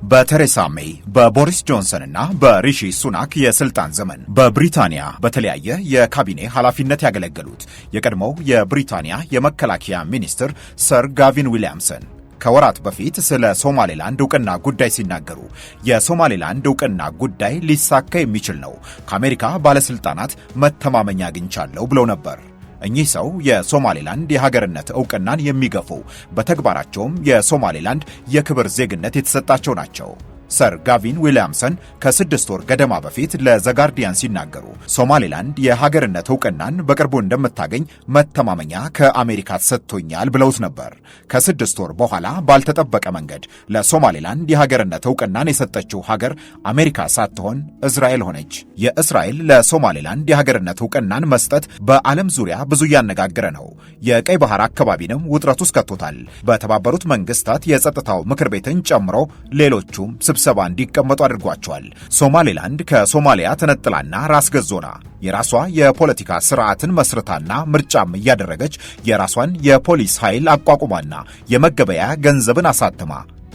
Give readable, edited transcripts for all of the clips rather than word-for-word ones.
በቴሬሳ ሜይ በቦሪስ ጆንሰንና በሪሺ ሱናክ የስልጣን ዘመን በብሪታንያ በተለያየ የካቢኔ ኃላፊነት ያገለገሉት የቀድሞው የብሪታንያ የመከላከያ ሚኒስትር ሰር ጋቪን ዊሊያምሰን ከወራት በፊት ስለ ሶማሌላንድ ዕውቅና ጉዳይ ሲናገሩ የሶማሌላንድ ዕውቅና ጉዳይ ሊሳካ የሚችል ነው፣ ከአሜሪካ ባለስልጣናት መተማመኛ አግኝቻለሁ ብለው ነበር። እኚህ ሰው የሶማሌላንድ የሀገርነት ዕውቅናን የሚገፉ በተግባራቸውም የሶማሌላንድ የክብር ዜግነት የተሰጣቸው ናቸው። ሰር ጋቪን ዊሊያምሰን ከ6 ወር ገደማ በፊት ለዘጋርዲያን ሲናገሩ ሶማሌላንድ የሀገርነት ዕውቅናን በቅርቡ እንደምታገኝ መተማመኛ ከአሜሪካ ተሰጥቶኛል ብለውት ነበር። ከ6 ወር በኋላ ባልተጠበቀ መንገድ ለሶማሌላንድ የሀገርነት ዕውቅናን የሰጠችው ሀገር አሜሪካ ሳትሆን እስራኤል ሆነች። የእስራኤል ለሶማሌላንድ የሀገርነት ዕውቅናን መስጠት በዓለም ዙሪያ ብዙ እያነጋገረ ነው። የቀይ ባህር አካባቢንም ውጥረት ውስጥ ከቶታል። በተባበሩት መንግስታት የጸጥታው ምክር ቤትን ጨምሮ ሌሎቹም ስብሰባ እንዲቀመጡ አድርጓቸዋል። ሶማሌላንድ ከሶማሊያ ተነጥላና ራስ ገዝ ሆና የራሷ የፖለቲካ ስርዓትን መስርታና ምርጫም እያደረገች የራሷን የፖሊስ ኃይል አቋቁማና የመገበያ ገንዘብን አሳትማ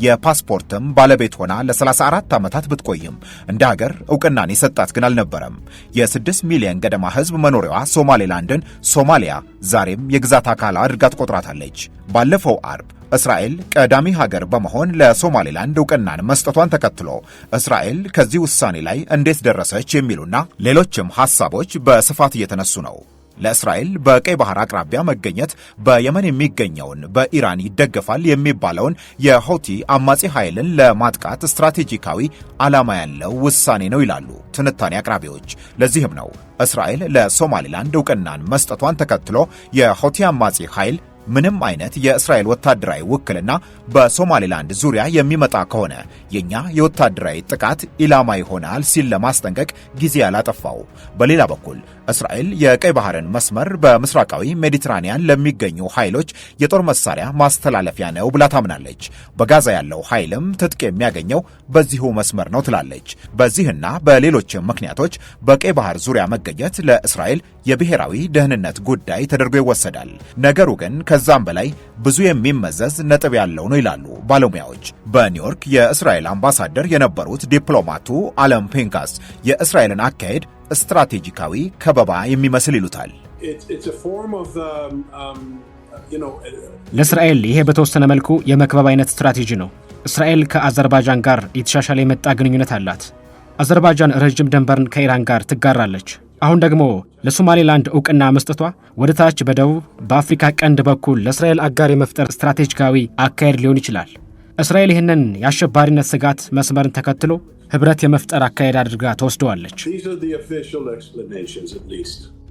የፓስፖርትም ባለቤት ሆና ለ34 ዓመታት ብትቆይም እንደ ሀገር ዕውቅናን የሰጣት ግን አልነበረም። የ6 ሚሊዮን ገደማ ሕዝብ መኖሪያዋ ሶማሌላንድን ሶማሊያ ዛሬም የግዛት አካል አድርጋ ትቆጥራታለች። ባለፈው አርብ እስራኤል ቀዳሚ ሀገር በመሆን ለሶማሌላንድ ዕውቅናን መስጠቷን ተከትሎ እስራኤል ከዚህ ውሳኔ ላይ እንዴት ደረሰች የሚሉና ሌሎችም ሐሳቦች በስፋት እየተነሱ ነው። ለእስራኤል በቀይ ባህር አቅራቢያ መገኘት በየመን የሚገኘውን በኢራን ይደገፋል የሚባለውን የሆቲ አማጺ ኃይልን ለማጥቃት ስትራቴጂካዊ ዓላማ ያለው ውሳኔ ነው ይላሉ ትንታኔ አቅራቢዎች። ለዚህም ነው እስራኤል ለሶማሌላንድ ዕውቅናን መስጠቷን ተከትሎ የሆቲ አማጺ ኃይል ምንም አይነት የእስራኤል ወታደራዊ ውክልና በሶማሌላንድ ዙሪያ የሚመጣ ከሆነ የኛ የወታደራዊ ጥቃት ኢላማ ይሆናል ሲል ለማስጠንቀቅ ጊዜ ያላጠፋው። በሌላ በኩል እስራኤል የቀይ ባህርን መስመር በምስራቃዊ ሜዲትራኒያን ለሚገኙ ኃይሎች የጦር መሳሪያ ማስተላለፊያ ነው ብላ ታምናለች። በጋዛ ያለው ኃይልም ትጥቅ የሚያገኘው በዚሁ መስመር ነው ትላለች። በዚህና በሌሎችም ምክንያቶች በቀይ ባህር ዙሪያ መገኘት ለእስራኤል የብሔራዊ ደህንነት ጉዳይ ተደርጎ ይወሰዳል። ነገሩ ግን ከዛም በላይ ብዙ የሚመዘዝ ነጥብ ያለው ነው ይላሉ ባለሙያዎች። በኒውዮርክ የእስራኤል አምባሳደር የነበሩት ዲፕሎማቱ አለም ፔንካስ የእስራኤልን አካሄድ ስትራቴጂካዊ ከበባ የሚመስል ይሉታል። ለእስራኤል ይሄ በተወሰነ መልኩ የመክበብ አይነት ስትራቴጂ ነው። እስራኤል ከአዘርባይጃን ጋር የተሻሻለ የመጣ ግንኙነት አላት። አዘርባይጃን ረጅም ድንበርን ከኢራን ጋር ትጋራለች። አሁን ደግሞ ለሶማሌላንድ ዕውቅና መስጠቷ ወደ ታች በደቡብ በአፍሪካ ቀንድ በኩል ለእስራኤል አጋር የመፍጠር ስትራቴጂካዊ አካሄድ ሊሆን ይችላል። እስራኤል ይህንን የአሸባሪነት ስጋት መስመርን ተከትሎ ህብረት የመፍጠር አካሄድ አድርጋ ተወስደዋለች።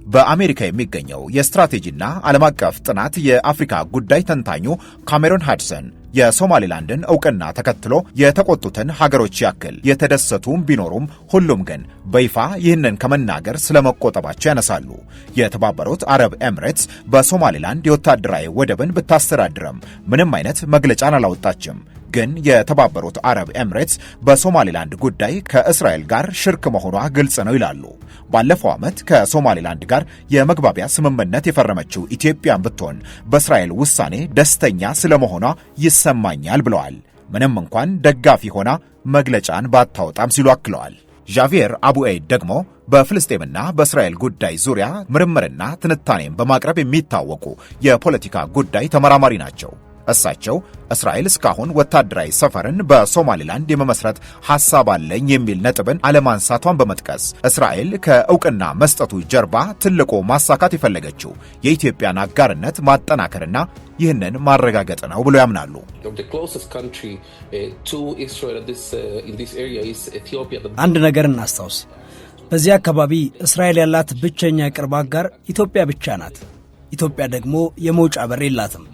በአሜሪካ የሚገኘው የስትራቴጂና ዓለም አቀፍ ጥናት የአፍሪካ ጉዳይ ተንታኙ ካሜሮን ሃድሰን የሶማሌላንድን ዕውቅና ተከትሎ የተቆጡትን ሀገሮች ያክል የተደሰቱም ቢኖሩም ሁሉም ግን በይፋ ይህንን ከመናገር ስለመቆጠባቸው ያነሳሉ። የተባበሩት አረብ ኤምሬትስ በሶማሌላንድ የወታደራዊ ወደብን ብታስተዳድረም ምንም አይነት መግለጫን አላወጣችም። ግን የተባበሩት አረብ ኤምሬትስ በሶማሌላንድ ጉዳይ ከእስራኤል ጋር ሽርክ መሆኗ ግልጽ ነው ይላሉ። ባለፈው ዓመት ከሶማሌላንድ ጋር የመግባቢያ ስምምነት የፈረመችው ኢትዮጵያን ብትሆን በእስራኤል ውሳኔ ደስተኛ ስለመሆኗ ይሰማኛል ብለዋል። ምንም እንኳን ደጋፊ ሆና መግለጫን ባታወጣም ሲሉ አክለዋል። ዣቪየር አቡኤድ ደግሞ በፍልስጤምና በእስራኤል ጉዳይ ዙሪያ ምርምርና ትንታኔን በማቅረብ የሚታወቁ የፖለቲካ ጉዳይ ተመራማሪ ናቸው። እሳቸው እስራኤል እስካሁን ወታደራዊ ሰፈርን በሶማሌላንድ የመመስረት ሐሳብ አለኝ የሚል ነጥብን አለማንሳቷን በመጥቀስ እስራኤል ከዕውቅና መስጠቱ ጀርባ ትልቁ ማሳካት የፈለገችው የኢትዮጵያን አጋርነት ማጠናከርና ይህንን ማረጋገጥ ነው ብሎ ያምናሉ። አንድ ነገር እናስታውስ። በዚህ አካባቢ እስራኤል ያላት ብቸኛ ቅርብ አጋር ኢትዮጵያ ብቻ ናት። ኢትዮጵያ ደግሞ የመውጫ በር የላትም።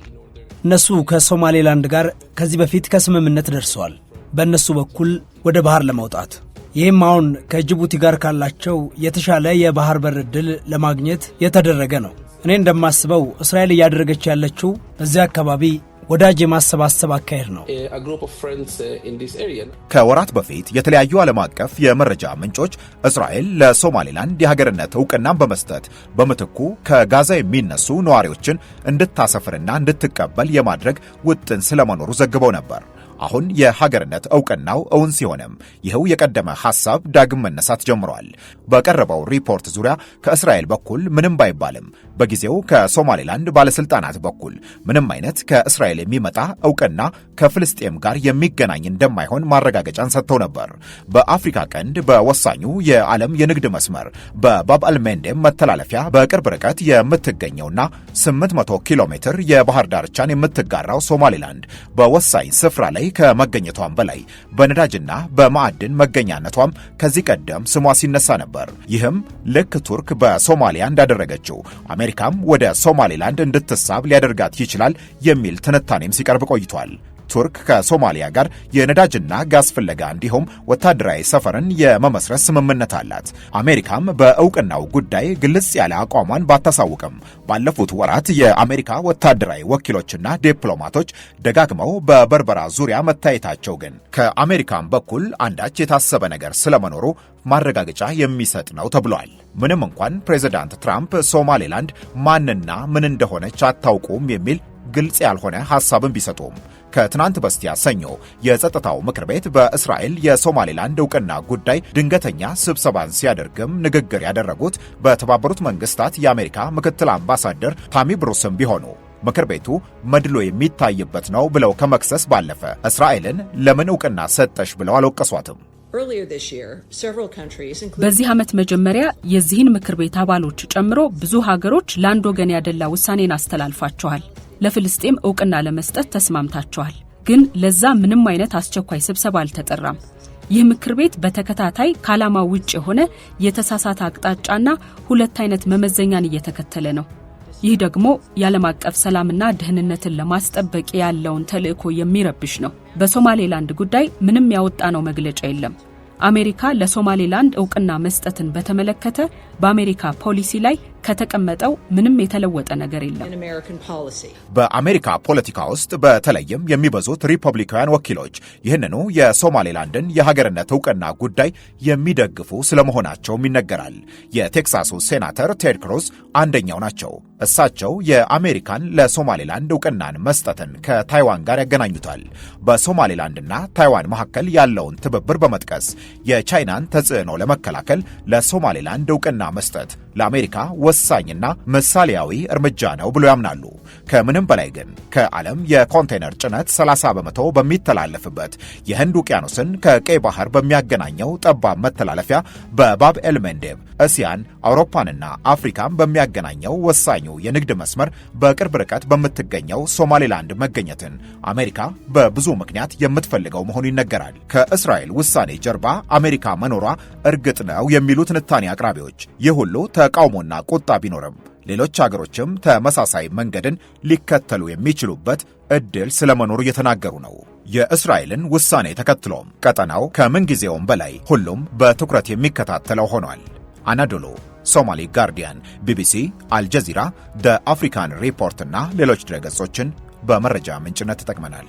እነሱ ከሶማሌላንድ ጋር ከዚህ በፊት ከስምምነት ደርሰዋል፣ በእነሱ በኩል ወደ ባህር ለመውጣት። ይህም አሁን ከጅቡቲ ጋር ካላቸው የተሻለ የባህር በር ዕድል ለማግኘት የተደረገ ነው። እኔ እንደማስበው እስራኤል እያደረገች ያለችው በዚህ አካባቢ ወዳጅ የማሰባሰብ አካሄድ ነው። ከወራት በፊት የተለያዩ ዓለም አቀፍ የመረጃ ምንጮች እስራኤል ለሶማሌላንድ የሀገርነት ዕውቅናን በመስጠት በምትኩ ከጋዛ የሚነሱ ነዋሪዎችን እንድታሰፍርና እንድትቀበል የማድረግ ውጥን ስለመኖሩ ዘግበው ነበር። አሁን የሀገርነት እውቅናው እውን ሲሆንም ይኸው የቀደመ ሐሳብ ዳግም መነሳት ጀምሯል። በቀረበው ሪፖርት ዙሪያ ከእስራኤል በኩል ምንም ባይባልም በጊዜው ከሶማሌላንድ ባለስልጣናት በኩል ምንም አይነት ከእስራኤል የሚመጣ እውቅና ከፍልስጤም ጋር የሚገናኝ እንደማይሆን ማረጋገጫን ሰጥተው ነበር። በአፍሪካ ቀንድ በወሳኙ የዓለም የንግድ መስመር በባብ አልሜንዴም መተላለፊያ በቅርብ ርቀት የምትገኘውና 800 ኪሎ ሜትር የባህር ዳርቻን የምትጋራው ሶማሌላንድ በወሳኝ ስፍራ ላይ ከመገኘቷም በላይ በነዳጅና በማዕድን መገኛነቷም ከዚህ ቀደም ስሟ ሲነሳ ነበር። ይህም ልክ ቱርክ በሶማሊያ እንዳደረገችው አሜሪካም ወደ ሶማሌላንድ እንድትሳብ ሊያደርጋት ይችላል የሚል ትንታኔም ሲቀርብ ቆይቷል። ቱርክ ከሶማሊያ ጋር የነዳጅና ጋዝ ፍለጋ እንዲሁም ወታደራዊ ሰፈርን የመመስረት ስምምነት አላት። አሜሪካም በእውቅናው ጉዳይ ግልጽ ያለ አቋሟን ባታሳውቅም ባለፉት ወራት የአሜሪካ ወታደራዊ ወኪሎችና ዲፕሎማቶች ደጋግመው በበርበራ ዙሪያ መታየታቸው ግን ከአሜሪካም በኩል አንዳች የታሰበ ነገር ስለመኖሩ ማረጋገጫ የሚሰጥ ነው ተብሏል። ምንም እንኳን ፕሬዚዳንት ትራምፕ ሶማሌላንድ ማንና ምን እንደሆነች አታውቁም የሚል ግልጽ ያልሆነ ሐሳብን ቢሰጡም ከትናንት በስቲያ ሰኞ የጸጥታው ምክር ቤት በእስራኤል የሶማሌላንድ እውቅና ጉዳይ ድንገተኛ ስብሰባን ሲያደርግም ንግግር ያደረጉት በተባበሩት መንግስታት የአሜሪካ ምክትል አምባሳደር ታሚ ብሩስም ቢሆኑ ምክር ቤቱ መድሎ የሚታይበት ነው ብለው ከመክሰስ ባለፈ እስራኤልን ለምን እውቅና ሰጠሽ ብለው አልወቀሷትም። በዚህ ዓመት መጀመሪያ የዚህን ምክር ቤት አባሎች ጨምሮ ብዙ ሀገሮች ለአንድ ወገን ያደላ ውሳኔን አስተላልፋቸዋል። ለፍልስጤም እውቅና ለመስጠት ተስማምታቸዋል። ግን ለዛ ምንም አይነት አስቸኳይ ስብሰባ አልተጠራም። ይህ ምክር ቤት በተከታታይ ከዓላማ ውጭ የሆነ የተሳሳተ አቅጣጫና ሁለት አይነት መመዘኛን እየተከተለ ነው። ይህ ደግሞ የዓለም አቀፍ ሰላምና ደህንነትን ለማስጠበቅ ያለውን ተልዕኮ የሚረብሽ ነው። በሶማሌላንድ ጉዳይ ምንም ያወጣነው መግለጫ የለም። አሜሪካ ለሶማሌላንድ እውቅና መስጠትን በተመለከተ በአሜሪካ ፖሊሲ ላይ ከተቀመጠው ምንም የተለወጠ ነገር የለም። በአሜሪካ ፖለቲካ ውስጥ በተለይም የሚበዙት ሪፐብሊካውያን ወኪሎች ይህንኑ የሶማሌላንድን የሀገርነት እውቅና ጉዳይ የሚደግፉ ስለመሆናቸውም ይነገራል። የቴክሳሱ ሴናተር ቴድ ክሩዝ አንደኛው ናቸው። እሳቸው የአሜሪካን ለሶማሌላንድ እውቅናን መስጠትን ከታይዋን ጋር ያገናኙታል። በሶማሌላንድና ታይዋን መካከል ያለውን ትብብር በመጥቀስ የቻይናን ተጽዕኖ ለመከላከል ለሶማሌላንድ እውቅና መስጠት ለአሜሪካ ወሳኝና ምሳሌያዊ እርምጃ ነው ብሎ ያምናሉ። ከምንም በላይ ግን ከዓለም የኮንቴነር ጭነት 30 በመቶ በሚተላለፍበት የህንድ ውቅያኖስን ከቀይ ባህር በሚያገናኘው ጠባብ መተላለፊያ በባብ ኤልመንዴብ እስያን፣ አውሮፓንና አፍሪካን በሚያገናኘው ወሳኙ የንግድ መስመር በቅርብ ርቀት በምትገኘው ሶማሌላንድ መገኘትን አሜሪካ በብዙ ምክንያት የምትፈልገው መሆኑ ይነገራል። ከእስራኤል ውሳኔ ጀርባ አሜሪካ መኖሯ እርግጥ ነው የሚሉ ትንታኔ አቅራቢዎች ይህ ሁሉ ተቃውሞና ቁጣ ቢኖርም ሌሎች አገሮችም ተመሳሳይ መንገድን ሊከተሉ የሚችሉበት እድል ስለመኖሩ እየተናገሩ ነው። የእስራኤልን ውሳኔ ተከትሎም ቀጠናው ከምንጊዜውም በላይ ሁሉም በትኩረት የሚከታተለው ሆኗል። አናዶሎ፣ ሶማሊ ጋርዲያን፣ ቢቢሲ፣ አልጀዚራ፣ ደ አፍሪካን ሪፖርትና ሌሎች ድረገጾችን በመረጃ ምንጭነት ተጠቅመናል።